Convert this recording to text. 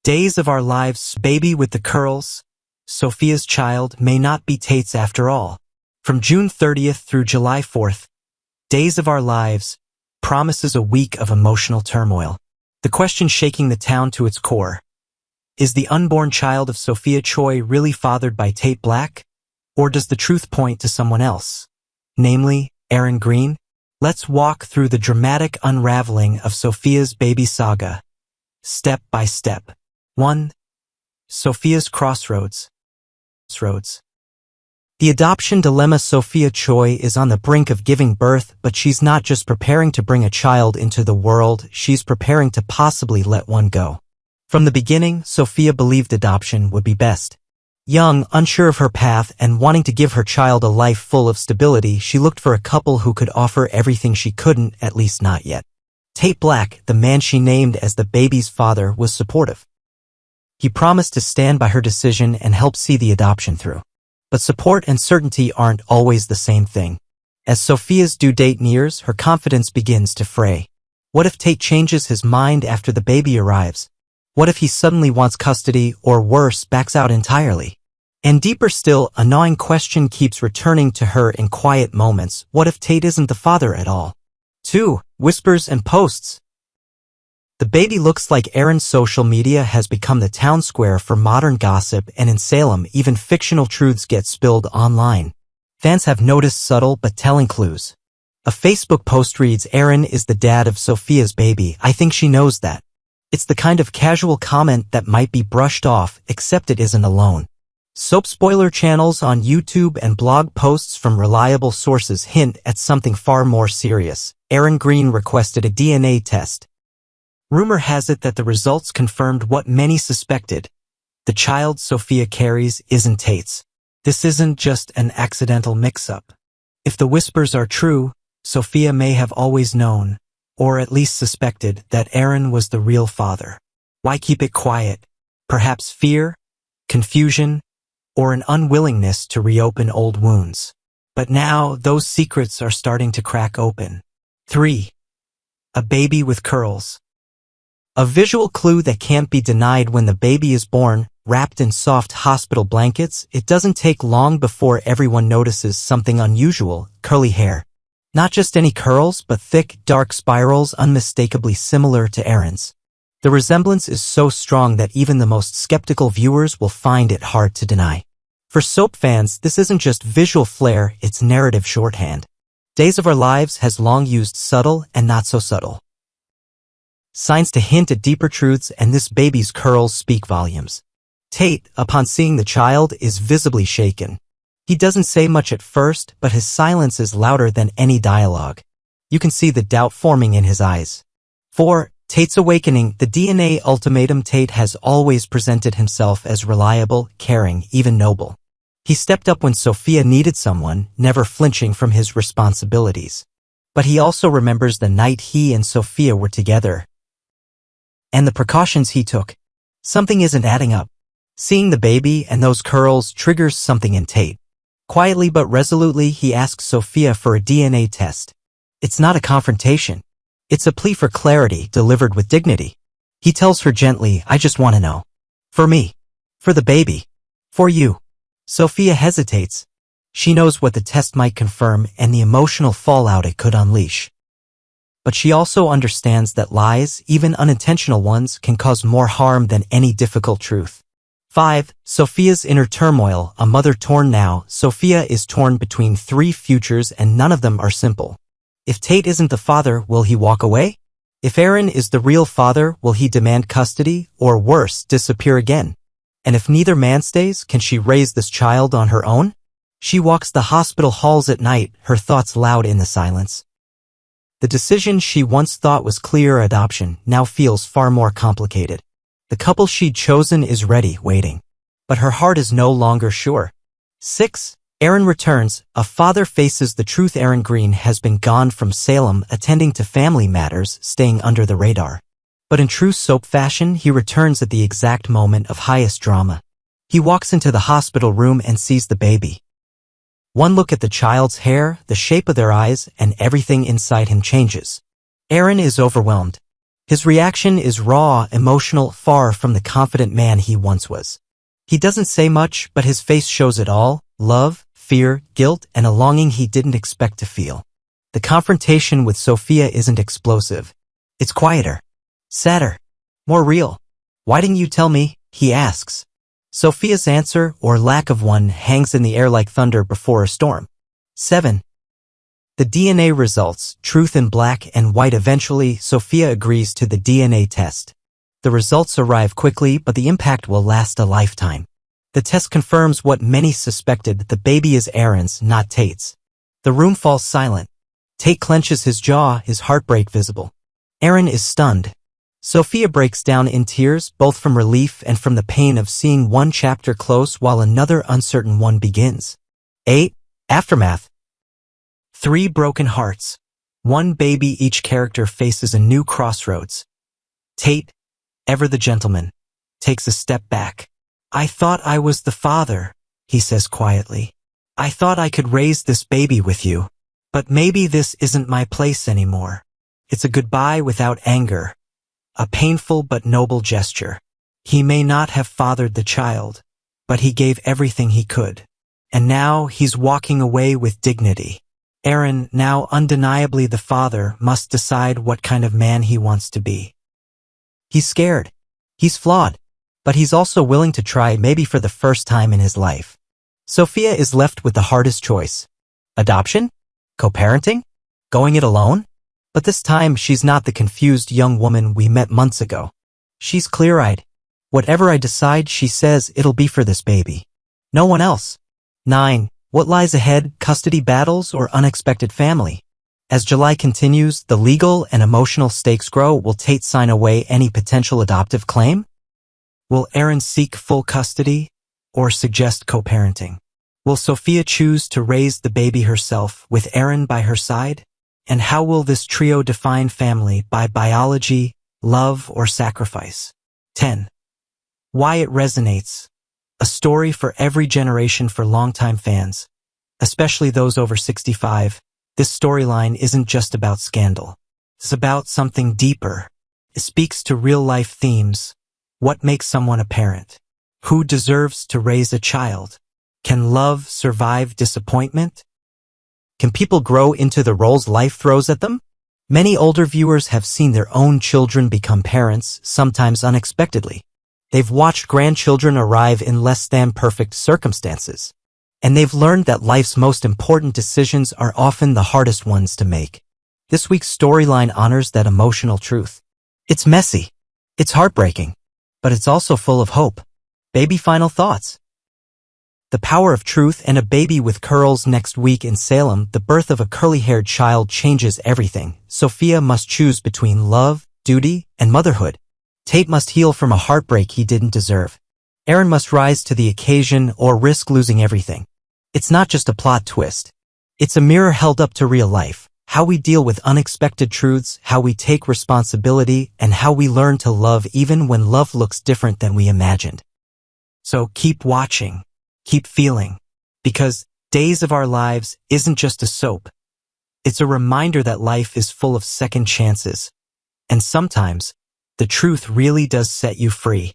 Days of Our Lives, Baby with the Curls. Sophia's child may not be Tate's after all. From June 30th through July 4th, Days of Our Lives promises a week of emotional turmoil. The question shaking the town to its core: is the unborn child of Sophia Choi really fathered by Tate Black? Or does the truth point to someone else, namely Aaron Green? Let's walk through the dramatic unraveling of Sophia's baby saga, step by step. 1. Sophia's crossroads. The adoption dilemma. Sophia Choi is on the brink of giving birth, but she's not just preparing to bring a child into the world, she's preparing to possibly let one go. From the beginning, Sophia believed adoption would be best. Young, unsure of her path, and wanting to give her child a life full of stability, she looked for a couple who could offer everything she couldn't, at least not yet. Tate Black, the man she named as the baby's father, was supportive. He promised to stand by her decision and help see the adoption through. But support and certainty aren't always the same thing. As Sophia's due date nears, her confidence begins to fray. What if Tate changes his mind after the baby arrives? What if he suddenly wants custody, or worse, backs out entirely? And deeper still, a gnawing question keeps returning to her in quiet moments: what if Tate isn't the father at all? 2. Whispers and posts. The baby looks like Aaron's. Social media has become the town square for modern gossip, and in Salem, even fictional truths get spilled online. Fans have noticed subtle but telling clues. A Facebook post reads, "Aaron is the dad of Sophia's baby. I think she knows that." It's the kind of casual comment that might be brushed off, except it isn't alone. Soap spoiler channels on YouTube and blog posts from reliable sources hint at something far more serious. Aaron Green requested a DNA test. Rumor has it that the results confirmed what many suspected: the child Sophia carries isn't Tate's. This isn't just an accidental mix-up. If the whispers are true, Sophia may have always known, or at least suspected, that Aaron was the real father. Why keep it quiet? Perhaps fear, confusion, or an unwillingness to reopen old wounds. But now, those secrets are starting to crack open. 3. A baby with curls. A visual clue that can't be denied. When the baby is born, wrapped in soft hospital blankets, it doesn't take long before everyone notices something unusual: curly hair. Not just any curls, but thick, dark spirals unmistakably similar to Aaron's. The resemblance is so strong that even the most skeptical viewers will find it hard to deny. For soap fans, this isn't just visual flair, it's narrative shorthand. Days of Our Lives has long used subtle and not so subtle signs to hint at deeper truths, and this baby's curls speak volumes. Tate, upon seeing the child, is visibly shaken. He doesn't say much at first, but his silence is louder than any dialogue. You can see the doubt forming in his eyes. 4. Tate's awakening. The DNA ultimatum. Tate has always presented himself as reliable, caring, even noble. He stepped up when Sophia needed someone, never flinching from his responsibilities. But he also remembers the night he and Sophia were together, and the precautions he took. Something isn't adding up. Seeing the baby and those curls triggers something in Tate. Quietly but resolutely, he asks Sophia for a DNA test. It's not a confrontation. It's a plea for clarity, delivered with dignity. He tells her gently, "I just want to know. For me. For the baby. For you." Sophia hesitates. She knows what the test might confirm and the emotional fallout it could unleash. But she also understands that lies, even unintentional ones, can cause more harm than any difficult truth. 5. Sophia's inner turmoil. A mother torn now. Sophia is torn between 3 futures, and none of them are simple. If Tate isn't the father, will he walk away? If Aaron is the real father, will he demand custody, or worse, disappear again? And if neither man stays, can she raise this child on her own? She walks the hospital halls at night, her thoughts loud in the silence. The decision she once thought was clear, adoption, now feels far more complicated. The couple she'd chosen is ready, waiting. But her heart is no longer sure. 6. Aaron returns. A father faces the truth. Aaron Green has been gone from Salem, attending to family matters, staying under the radar. But in true soap fashion, he returns at the exact moment of highest drama. He walks into the hospital room and sees the baby. One look at the child's hair, the shape of their eyes, and everything inside him changes. Aaron is overwhelmed. His reaction is raw, emotional, far from the confident man he once was. He doesn't say much, but his face shows it all: love, fear, guilt, and a longing he didn't expect to feel. The confrontation with Sophia isn't explosive. It's quieter, sadder, more real. "Why didn't you tell me?" he asks. Sophia's answer, or lack of one, hangs in the air like thunder before a storm. 7. The DNA results, truth in black and white. Eventually, Sophia agrees to the DNA test. The results arrive quickly, but the impact will last a lifetime. The test confirms what many suspected: the baby is Aaron's, not Tate's. The room falls silent. Tate clenches his jaw, his heartbreak visible. Aaron is stunned. Sophia breaks down in tears, both from relief and from the pain of seeing one chapter close while another uncertain one begins. 8. Aftermath. 3 broken hearts. 1 baby. Each character faces a new crossroads. Tate, ever the gentleman, takes a step back. "I thought I was the father," he says quietly. "I thought I could raise this baby with you. But maybe this isn't my place anymore." It's a goodbye without anger. A painful but noble gesture. He may not have fathered the child, but he gave everything he could. And now he's walking away with dignity. Aaron, now undeniably the father, must decide what kind of man he wants to be. He's scared. He's flawed. But he's also willing to try, maybe for the first time in his life. Sophia is left with the hardest choice. Adoption? Co-parenting? Going it alone? But this time, she's not the confused young woman we met months ago. She's clear-eyed. "Whatever I decide," she says, "it'll be for this baby. No one else." 9. What lies ahead? Custody battles or unexpected family? As July continues, the legal and emotional stakes grow. Will Tate sign away any potential adoptive claim? Will Aaron seek full custody or suggest co-parenting? Will Sophia choose to raise the baby herself with Aaron by her side? And how will this trio define family, by biology, love, or sacrifice? 10. Why it resonates. A story for every generation. For longtime fans, especially those over 65, this storyline isn't just about scandal. It's about something deeper. It speaks to real-life themes. What makes someone a parent? Who deserves to raise a child? Can love survive disappointment? Can people grow into the roles life throws at them? Many older viewers have seen their own children become parents, sometimes unexpectedly. They've watched grandchildren arrive in less than perfect circumstances. And they've learned that life's most important decisions are often the hardest ones to make. This week's storyline honors that emotional truth. It's messy. It's heartbreaking. But it's also full of hope. Baby final thoughts. The power of truth and a baby with curls. Next week in Salem, the birth of a curly-haired child changes everything. Sophia must choose between love, duty, and motherhood. Tate must heal from a heartbreak he didn't deserve. Aaron must rise to the occasion or risk losing everything. It's not just a plot twist. It's a mirror held up to real life. How we deal with unexpected truths, how we take responsibility, and how we learn to love even when love looks different than we imagined. So keep watching. Keep feeling, because Days of Our Lives isn't just a soap. It's a reminder that life is full of second chances. And sometimes, the truth really does set you free.